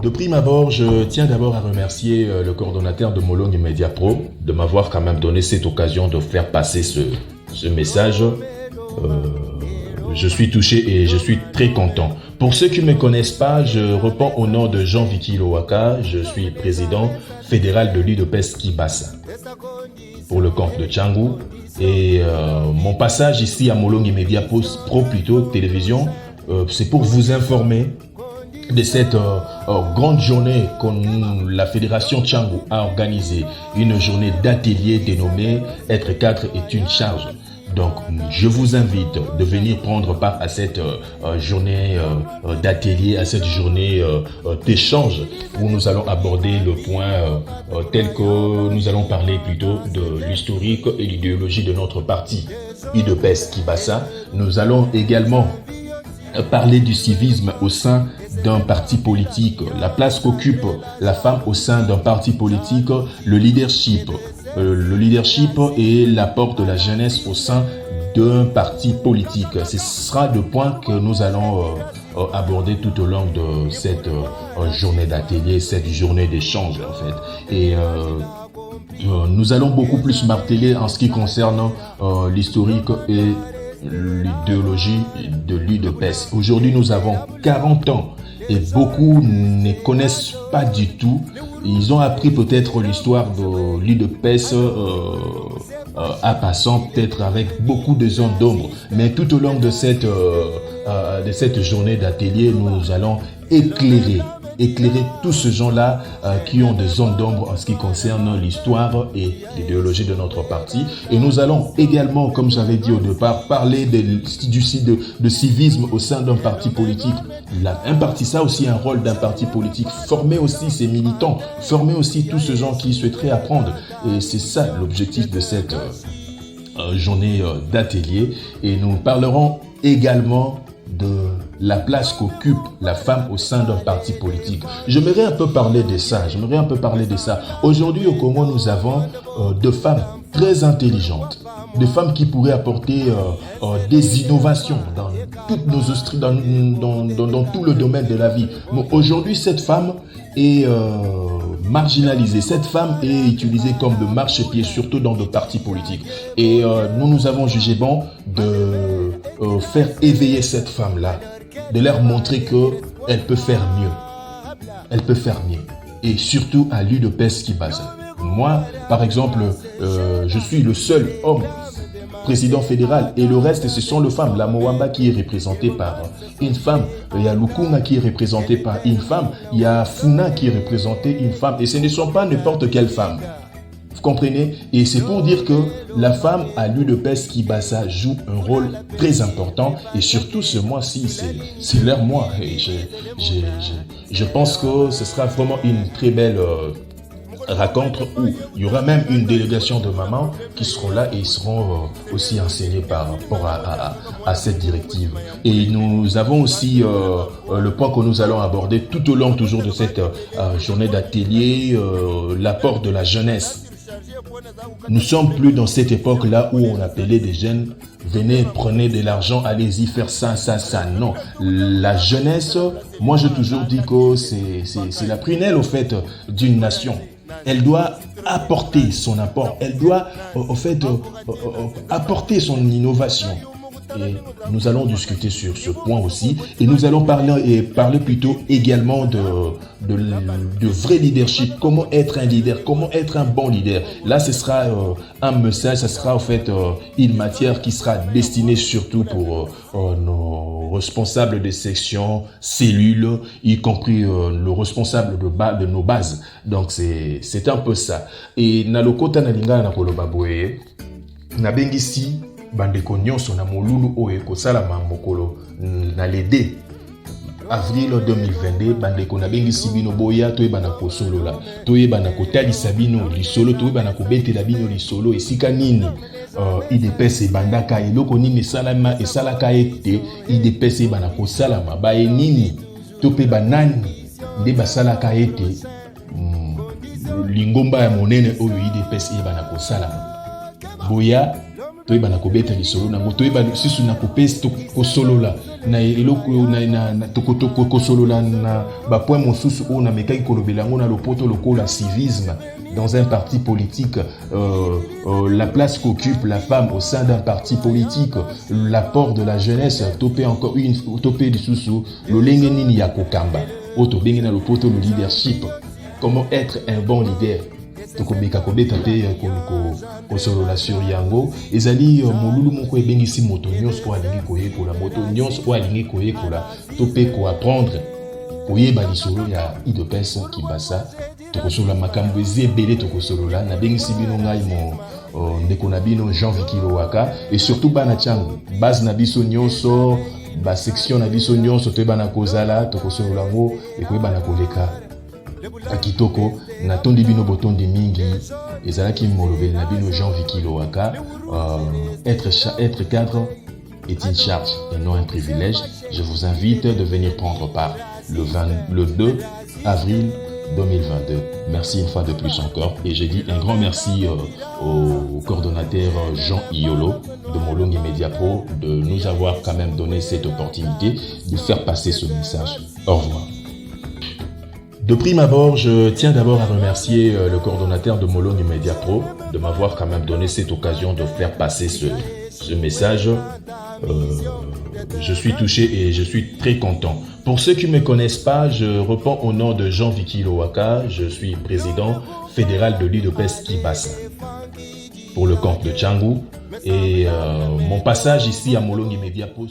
De prime abord, je tiens d'abord à remercier le coordonnateur de Molongi Media Pro de m'avoir quand même donné cette occasion de faire passer ce message. Je suis touché et je suis très content. Pour ceux qui ne me connaissent pas, je réponds au nom de Jean-Vicky Lowaka. Je suis président fédéral de l'UDPS Kibasa pour le compte de Tchangou. Et mon passage ici à Molongi Media Pro, plutôt télévision, c'est pour vous informer de cette grande journée que la fédération Tchangou a organisée. Une journée d'atelier dénommée « Être 4 est une charge ». Donc, je vous invite de venir prendre part à cette journée d'atelier, à cette journée d'échange où nous allons aborder le point tel que nous allons parler plutôt de l'historique et l'idéologie de notre parti UDPS Kibasa. Nous allons également parler du civisme au sein d'un parti politique, la place qu'occupe la femme au sein d'un parti politique, le leadership et l'apport de la jeunesse au sein d'un parti politique. Ce sera le point que nous allons aborder tout au long de cette journée d'atelier, cette journée d'échange en fait. Et nous allons beaucoup plus marteler en ce qui concerne l'historique et l'idéologie de l'UDPS. Aujourd'hui, nous avons 40 ans et beaucoup ne connaissent pas du tout. Ils ont appris peut-être l'histoire de l'UDPS à passant, peut-être avec beaucoup de zones d'ombre. Mais tout au long de cette journée d'atelier, nous allons éclairer tous ces gens-là qui ont des zones d'ombre en ce qui concerne l'histoire et l'idéologie de notre parti. Et nous allons également, comme j'avais dit au départ, parler de civisme au sein d'un parti politique. Un parti, ça aussi un rôle d'un parti politique. Former aussi ses militants, former aussi tous ces gens qui souhaiteraient apprendre. Et c'est ça l'objectif de cette journée d'atelier. Et nous parlerons également de la place qu'occupe la femme au sein d'un parti politique. J'aimerais un peu parler de ça. Aujourd'hui au Congo, nous avons deux femmes très intelligentes, des femmes qui pourraient apporter des innovations dans toutes nos industries, dans tout le domaine de la vie. Mais aujourd'hui, cette femme est marginalisée. Cette femme est utilisée comme de marchepied, surtout dans nos partis politiques. Et nous avons jugé bon de faire éveiller cette femme-là, de leur montrer qu'elle peut faire mieux. Elle peut faire mieux. Et surtout à l'UDPS Kibasa. Moi, par exemple, je suis le seul homme président fédéral et le reste ce sont les femmes. La Moamba qui est représentée par une femme, il y a Lukunga qui est représentée par une femme, il y a Funa qui est représentée une femme et ce ne sont pas n'importe quelle femme. Vous comprenez? Et c'est pour dire que la femme à l'UDPS Kibasa joue un rôle très important et surtout ce mois-ci, c'est leur mois. Et je pense que ce sera vraiment une très belle rencontre où il y aura même une délégation de mamans qui seront là et ils seront aussi enseignés par rapport à cette directive. Et nous avons aussi le point que nous allons aborder tout au long toujours de cette journée d'atelier, l'apport de la jeunesse. Nous sommes plus dans cette époque-là où on appelait des jeunes, venez, prenez de l'argent, allez-y faire ça. Non, la jeunesse, moi j'ai toujours dit que c'est la prunelle au fait d'une nation. Elle doit apporter son apport, elle doit apporter son innovation. Et nous allons discuter sur ce point aussi et nous allons parler plutôt également de vrai leadership, comment être un leader, comment être un bon leader. Là ce sera un message, ce sera en fait une matière qui sera destinée surtout pour nos responsables de section, cellules, y compris le responsable de nos bases. Donc c'est un peu ça. Et na lokota na lingana na koloba boye na bengisi bandeko nyonso na molulu oyo ekosalama mokolo na lede avril 2022 bandeko na bengisi bino boya toyebana kosolola toyebana kotalisa bino lisolo toyebana kobetela bino lisolo esika nini IDPS ebandaka eloko nini esalaka ete IDPS ebana kosalama baye nini to pe banani nde basalaka ete lingomba ya monene oyo IDPS ebana kosalama boya toyeba na kobeta lisolo nango toyeba sisu na kopesa kosolola na eloko na toko solola na ba point mosusu o na mekai kolobela ngo na lopoto lokola civisme dans un parti politique, la place qu'occupe la femme au sein d'un parti politique, l'apport de la jeunesse, topé encore une topé du sous le lengeni ya kokamba auto bengena lopoto le leadership, comment être un bon leader. Tokobeka kobeta pe ko solola sur yango ezali molulu moko ebengisi moto nyonso po alingi koyekola moto nyonso po alingi koyekola to pe ko apprendre koyeba lisolo ya IDPES Kibasa tokosolola makambo ezebele tokosolola na bengisi bino ngai mo ndeko na bino Jean Vikilo Waka et surtout bana changu base na biso nyonso ba section na biso nyonso to bana kozala tokosolola ngo ekoyeba na koleka akitoko na tondi bino botondi mingi ezalaki molobeli na bino Jean Vikilo Waka. Être cadre est une charge et non un privilège. Je vous invite de venir prendre part le 2 avril 2022. Merci une fois de plus encore et je dis un grand merci au coordonnateur Jean Iolo de Molongi Media Pro de nous avoir quand même donné cette opportunité de faire passer ce message. Au revoir. De prime abord, je tiens d'abord à remercier le coordonnateur de Molongi Media Pro de m'avoir quand même donné cette occasion de faire passer ce message. Je suis touché et je suis très content. Pour ceux qui ne me connaissent pas, je réponds au nom de Jean Vikilo Waka. Je suis président fédéral de l'UDPS Kibasa pour le compte de Tchangu. Et mon passage ici à Molongi Media Pro